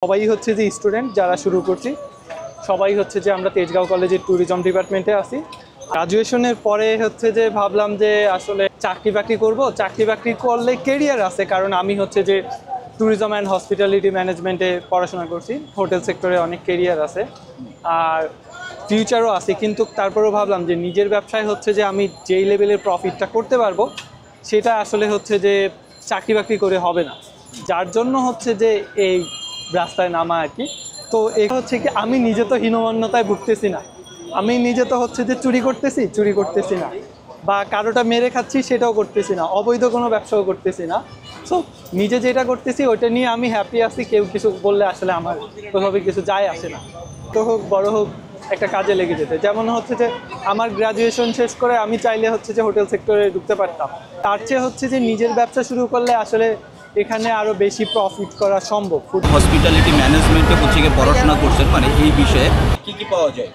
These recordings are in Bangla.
সবাই হচ্ছে যে স্টুডেন্ট যারা শুরু করছি সবাই হচ্ছে যে আমরা তেজগাঁও কলেজের ট্যুরিজম ডিপার্টমেন্টে আছি। গ্রাজুয়েশনের পরে হচ্ছে যে ভাবলাম যে আসলে চাকরি বাকরি করব, চাকরি বাকরি করলে কেরিয়ার আছে, কারণ আমি হচ্ছে যে ট্যুরিজম অ্যান্ড হসপিটালিটি ম্যানেজমেন্টে পড়াশোনা করছি। হোটেল সেক্টরে অনেক কেরিয়ার আছে আর ফিউচারও আছে, কিন্তু তারপরেও ভাবলাম যে নিজের ব্যবসায় হচ্ছে যে আমি যেই লেভেলের প্রফিটটা করতে পারবো সেটা আসলে হচ্ছে যে চাকরি বাকরি করে হবে না, যার জন্য হচ্ছে যে এই রাস্তায় নামা আর কি। তো এটা হচ্ছে কি, আমি নিজে তো হীনমন্যতায় ভুগতেছি না, আমি নিজে তো হচ্ছে যে চুরি করতেছি না, বা কারোটা মেরে খাচ্ছি সেটাও করতেছি না, অবৈধ কোনো ব্যবসাও করতেছি না। সো নিজে যেটা করতেছি ওইটা নিয়ে আমি হ্যাপি আছি। কেউ কিছু বললে আসলে আমার কোনোভাবে কিছু যায় আসে না। তো হোক বড় হোক একটা কাজে লেগে যেতে, যেমন হচ্ছে যে আমার গ্র্যাজুয়েশন শেষ করে আমি চাইলে হচ্ছে যে হোটেল সেক্টরে ঢুকতে পারতাম, তার চেয়ে হচ্ছে যে নিজের ব্যবসা শুরু করলে আসলে এখানে আরও বেশি প্রফিট করা সম্ভব। ফুড হসপিটালিটি ম্যানেজমেন্টে হচ্ছে গিয়ে পড়াশোনা করছেন, মানে এই বিষয়ে কি পাওয়া যায়?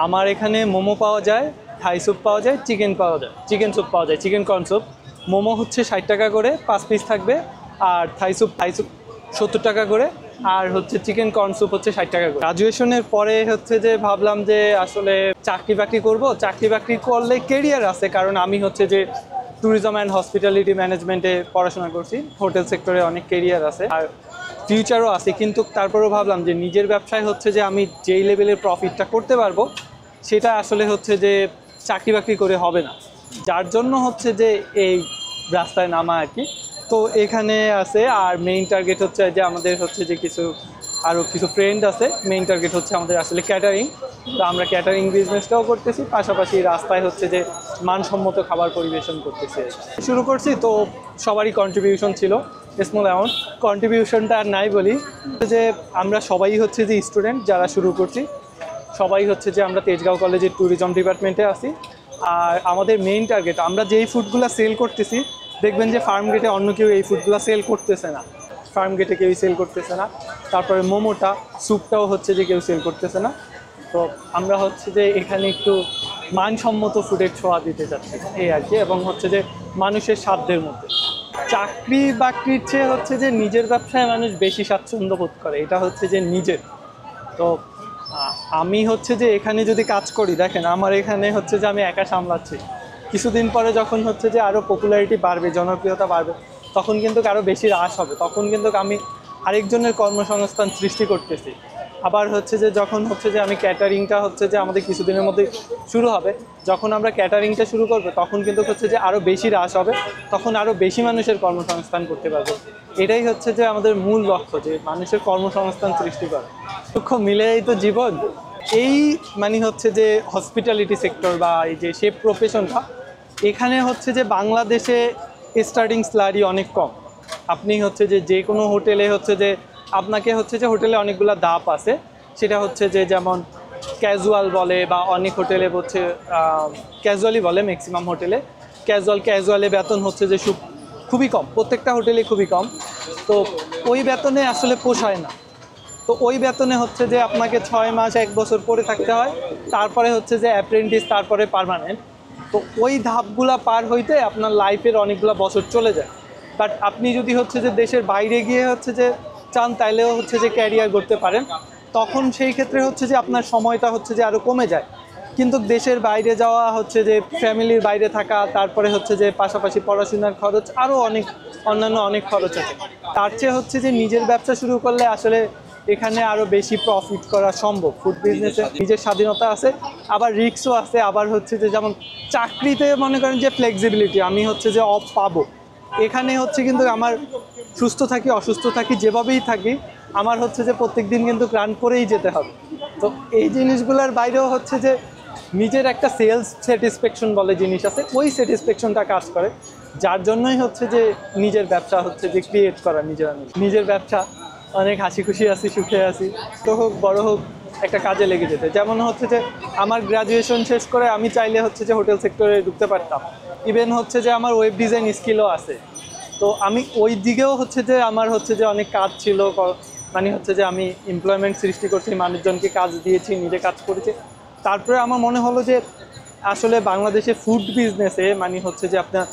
আমার এখানে মোমো পাওয়া যায়, থাই স্যুপ পাওয়া যায়, চিকেন পাওয়া যায়, চিকেন স্যুপ পাওয়া যায়, চিকেন কর্ন স্যুপ। মোমো হচ্ছে 60 টাকা করে 5 পিস থাকবে, আর থাই স্যুপ 70 টাকা করে, আর হচ্ছে চিকেন কর্ন স্যুপ হচ্ছে 60 টাকা করে। গ্রাজুয়েশনের পরে হচ্ছে যে ভাবলাম যে আসলে চাকরি বাকরি করব, চাকরি বাকরি করলে কেরিয়ার আছে, কারণ আমি হচ্ছে যে ট্যুরিজম অ্যান্ড হসপিটালিটি ম্যানেজমেন্টে পড়াশোনা করছি। হোটেল সেক্টরে অনেক কেরিয়ার আছে আর ফিউচারও আছে, কিন্তু তারপরেও ভাবলাম যে নিজের ব্যবসায় হচ্ছে যে আমি যেই লেভেলের প্রফিটটা করতে পারবো সেটা আসলে হচ্ছে যে চাকরি বাকরি করে হবে না, যার জন্য হচ্ছে যে এই রাস্তায় নামা আর কি। তো এখানে আছে, আর মেইন টার্গেট হচ্ছে যে আমাদের হচ্ছে যে আরও কিছু ফ্রেন্ড আছে। মেইন টার্গেট হচ্ছে আমাদের আসলে ক্যাটারিং, তো আমরা ক্যাটারিং বিজনেসটাও করতেছি, পাশাপাশি রাস্তায় হচ্ছে যে মানসম্মত খাবার পরিবেশন করতেছি। শুরু করছি তো সবারই কন্ট্রিবিউশন ছিল, স্মল অ্যামাউন্ট। কন্ট্রিবিউশনটা আর নাই বলি, যে আমরা সবাই হচ্ছে যে স্টুডেন্ট যারা শুরু করছি সবাই হচ্ছে যে আমরা তেজগাঁও কলেজের ট্যুরিজম ডিপার্টমেন্টে আছি। আর আমাদের মেইন টার্গেট, আমরা যেই ফুডগুলো সেল করতেছি দেখবেন যে ফার্ম গেটে অন্য কেউ এই ফুডগুলো সেল করতেছে না, ফার্ম গেটে কেউই সেল করতেছে না। তারপরে মোমোটা, স্যুপটাও হচ্ছে যে কেউ সেল করতেছে না। তো আমরা হচ্ছে যে এখানে একটু মানসম্মত ফুডের ছোঁয়া দিতে চাচ্ছি এই আর কি, এবং হচ্ছে যে মানুষের সাধ্যের মধ্যে। চাকরি বাকরির চেয়ে হচ্ছে যে নিজের ব্যবসায় মানুষ বেশি স্বাচ্ছন্দ্য বোধ করে, এটা হচ্ছে যে নিজের। তো আমি হচ্ছে যে এখানে যদি কাজ করি, দেখেন আমার এখানে হচ্ছে যে আমি একা সামলাচ্ছি, কিছুদিন পরে যখন হচ্ছে যে আরও পপুলারিটি বাড়বে, জনপ্রিয়তা বাড়বে, তখন কিন্তু আরও বেশি হ্রাস হবে, তখন কিন্তু আমি আরেকজনের কর্মসংস্থান সৃষ্টি করতেছি। আবার হচ্ছে যে যখন হচ্ছে যে আমি ক্যাটারিংটা হচ্ছে যে আমাদের কিছুদিনের মধ্যে শুরু হবে, যখন আমরা ক্যাটারিংটা শুরু করবো তখন কিন্তু হচ্ছে যে আরও বেশি হ্রাস হবে, তখন আরও বেশি মানুষের কর্মসংস্থান করতে পারবো। এটাই হচ্ছে যে আমাদের মূল লক্ষ্য, যে মানুষের কর্মসংস্থান সৃষ্টি করা। দুঃখ মিলেই তো জীবন। এই মানে হচ্ছে যে হসপিটালিটি সেক্টর বা এই যে শেফ প্রফেশনটা, এখানে হচ্ছে যে বাংলাদেশে স্টার্টিং স্যালারি অনেক কম। আপনি হচ্ছে যে কোনো হোটেলে হচ্ছে যে আপনাকে হচ্ছে যে হোটেলে অনেকগুলো ধাপ আছে, সেটা হচ্ছে যে যেমন ক্যাজুয়াল বলে, বা অনেক হোটেলে হচ্ছে ক্যাজুয়ালি বলে, ম্যাক্সিমাম হোটেলে ক্যাজুয়ালে বেতন হচ্ছে যে খুবই কম, প্রত্যেকটা হোটেলে খুবই কম। তো ওই বেতনে আসলে পোষায় না। তো ওই বেতনে হচ্ছে যে আপনাকে 6 মাস 1 বছর পরে থাকতে হয়, তারপরে হচ্ছে যে অ্যাপ্রেন্টিস, তারপরে পার্মানেন্ট। তো ওই ধাপগুলা পার হইতে আপনার লাইফের অনেকগুলো বছর চলে যায়। বাট আপনি যদি হচ্ছে যে দেশের বাইরে গিয়ে হচ্ছে যে চান, তাইলেও হচ্ছে যে ক্যারিয়ার করতে পারেন, তখন সেই ক্ষেত্রে হচ্ছে যে আপনার সময়টা হচ্ছে যে আরও কমে যায়। কিন্তু দেশের বাইরে যাওয়া হচ্ছে যে ফ্যামিলির বাইরে থাকা, তারপরে হচ্ছে যে পাশাপাশি পড়াশোনার খরচ, আরও অন্যান্য অনেক খরচ আছে। তার চেয়ে হচ্ছে যে নিজের ব্যবসা শুরু করলে আসলে এখানে আরও বেশি প্রফিট করা সম্ভব। ফুড বিজনেসে নিজের স্বাধীনতা আছে, আবার রিস্কও আছে। আবার হচ্ছে যে যেমন চাকরিতে মনে করেন যে ফ্লেক্সিবিলিটি, আমি হচ্ছে যে অফ পাবো, এখানে হচ্ছে কিন্তু আমার সুস্থ থাকি অসুস্থ থাকি যেভাবেই থাকি, আমার হচ্ছে যে প্রত্যেক দিন কিন্তু রান করেই যেতে হবে। তো এই জিনিসগুলোর বাইরেও হচ্ছে যে নিজের একটা সেলস স্যাটিসফ্যাকশন বলে জিনিস আছে, ওই স্যাটিসফ্যাকশনটা কাজ করে, যার জন্যই হচ্ছে যে নিজের ব্যবসা হচ্ছে যে ক্রিয়েট করা। নিজের ব্যবসা, অনেক হাসি খুশি আছি, সুখে আছি। তো হোক বড় হোক একটা কাজে লেগে যেতে, যেমন হচ্ছে যে আমার গ্র্যাজুয়েশন শেষ করে আমি চাইলে হচ্ছে যে হোটেল সেক্টরে ঢুকতে পারতাম। ইভেন হচ্ছে যে আমার ওয়েব ডিজাইন স্কিলও আছে, তো আমি ওই দিকেও হচ্ছে যে আমার হচ্ছে যে অনেক কাজ ছিল, মানে হচ্ছে যে আমি এমপ্লয়মেন্ট সৃষ্টি করছি, মানুষজনকে কাজ দিয়েছি, নিজে কাজ করেছি। তারপরে আমার মনে হলো যে আসলে বাংলাদেশে ফুড বিজনেসে মানে হচ্ছে যে আপনার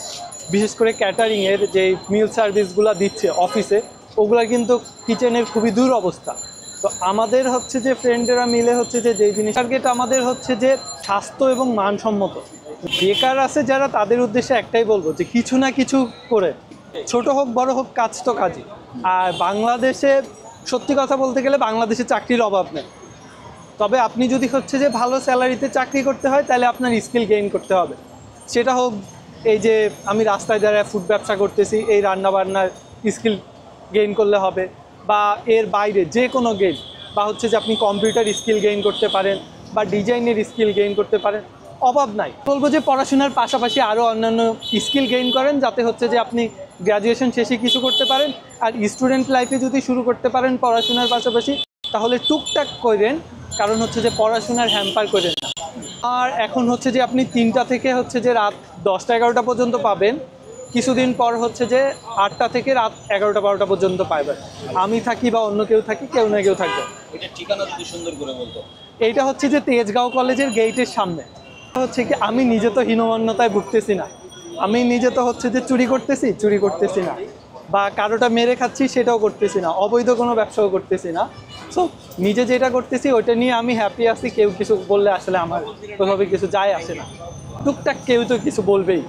বিশেষ করে ক্যাটারিংয়ের যে মিল সার্ভিসগুলো দিচ্ছে অফিসে, ওগুলা কিন্তু কিচেনের খুবই দুরবস্থা। তো আমাদের হচ্ছে যে ফ্রেন্ডেরা মিলে হচ্ছে যে যেই জিনিস টার্গেট আমাদের হচ্ছে যে স্বাস্থ্য এবং মানসম্মত। বেকার আছে যারা, তাদের উদ্দেশ্যে একটাই বলবো যে কিছু না কিছু করে, ছোট হোক বড় হোক, কাজ তো কাজই। আর বাংলাদেশে সত্যি কথা বলতে গেলে বাংলাদেশে চাকরির অভাব নেই। তবে আপনি যদি হচ্ছে যে ভালো স্যালারিতে চাকরি করতে হয় তাহলে আপনার স্কিল গেইন করতে হবে। সেটা হোক এই যে আমি রাস্তায় দাঁড়ায় ফুড ব্যবসা করতেছি, এই রান্নাবান্নার স্কিল গেইন করলে হবে, বা এর বাইরে যে কোনো গেইন, বা হচ্ছে যে আপনি কম্পিউটার স্কিল গেইন করতে পারেন, বা ডিজাইনের স্কিল গেইন করতে পারেন, অভাব নাই। বলবো যে পড়াশোনার পাশাপাশি আরও অন্যান্য স্কিল গেইন করেন, যাতে হচ্ছে যে আপনি গ্র্যাজুয়েশন শেষে কিছু করতে পারেন। আর স্টুডেন্ট লাইফে যদি শুরু করতে পারেন পড়াশোনার পাশাপাশি, তাহলে টুকটাক করেন, কারণ হচ্ছে যে পড়াশোনার হ্যাম্পার করেন না। আর এখন হচ্ছে যে আপনি 3টা থেকে হচ্ছে যে রাত 10টা-11টা পর্যন্ত পাবেন, কিছুদিন পর হচ্ছে যে 8টা থেকে রাত 11টা-12টা পর্যন্ত পাবেন। আমি থাকি বা অন্য কেউ থাকি, কেউ না কেউ থাকবে। এটা ঠিকানা যদি সুন্দর করে বলতো। এইটা হচ্ছে যে তেজগাঁও কলেজের গেটের সামনে। হচ্ছে কি আমি নিজে তো হীনমন্যতায় ভুগতেছি না, আমি নিজে তো হচ্ছে যে চুরি করতেছি না, বা কারোটা মেরে খাচ্ছি সেটাও করতেছি না, অবৈধ কোনো ব্যবসাও করতেছি না। সো নিজে যেটা করতেছি ওইটা নিয়ে আমি হ্যাপি আছি। কেউ কিছু বললে আসলে আমার ওইভাবে কিছু যায় আসে না। টুকটাক কেউ তো কিছু বলবেই,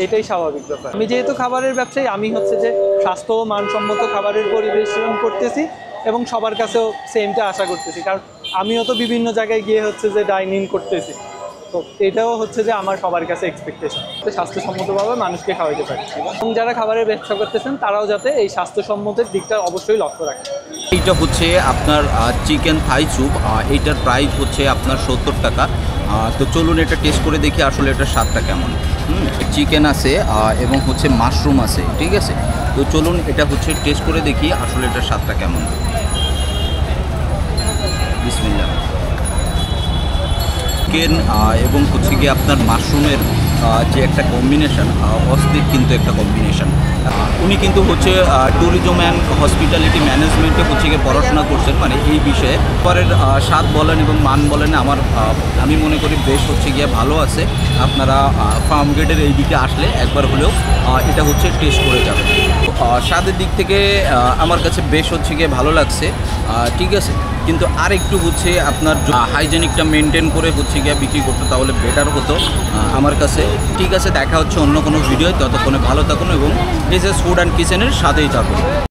এটাই স্বাভাবিক ব্যাপার। আমি যেহেতু খাবারের ব্যবসায়ী, আমি হচ্ছে যে স্বাস্থ্য ও মানসম্মত খাবারের পরিবেশন করতেছি এবং সবার কাছেও সেমটা আশা করতেছি, কারণ আমিও তো বিভিন্ন জায়গায় গিয়ে হচ্ছে যে ডাইনিং করতেছি। তো এটাও হচ্ছে যে আমার সবার কাছে এক্সপেকটেশন, স্বাস্থ্যসম্মতভাবে মানুষকে খাওয়াতে পারি, এবং যারা খাবারের ব্যবসা করতেছেন তারাও যাতে এই স্বাস্থ্যসম্মতের দিকটা অবশ্যই লক্ষ্য রাখে। এইটা হচ্ছে আপনার চিকেন থাই স্যুপ, এইটার প্রাইস হচ্ছে আপনার 70 টাকা। তো চলুন এটা টেস্ট করে দেখি আসলে এটার স্বাদটা কেমন। চিকেন আছে এবং হচ্ছে মাশরুম আছে, ঠিক আছে। তো চলুন এটা হচ্ছে টেস্ট করে দেখি আসলে এটার স্বাদটা কেমন। বিসমিল্লাহ। চিকেন এবং হচ্ছে গিয়ে আপনার মাশরুমের যে একটা কম্বিনেশন, অস্থির কিন্তু একটা কম্বিনেশন। উনি কিন্তু হচ্ছে ট্যুরিজম অ্যান্ড হসপিটালিটি ম্যানেজমেন্টে হচ্ছে গিয়ে পড়াশোনা করছেন, মানে এই বিষয়ে। পরের স্বাদ বলেন এবং মান বলেন আমি মনে করি বেশ হচ্ছে গিয়ে ভালো আছে। আপনারা ফার্ম গেটের এই দিকে আসলে একবার হলেও এটা হচ্ছে টেস্ট করে যাবেন। স্বাদের দিক থেকে আমার কাছে বেশ হচ্ছে গিয়ে ভালো লাগছে, ঠিক আছে। কিন্তু আর একটু হচ্ছে আপনার হাইজেনিকটা মেনটেন করে হচ্ছে গিয়ে বিক্রি করতে, তাহলে বেটার হতো আমার কাছে। ঠিক আছে, দেখা হচ্ছে অন্য কোনো ভিডিও। ততক্ষণে ভালো থাকুন এবং এস ফুড অ্যান্ড কিচেনের সাথেই থাকুন।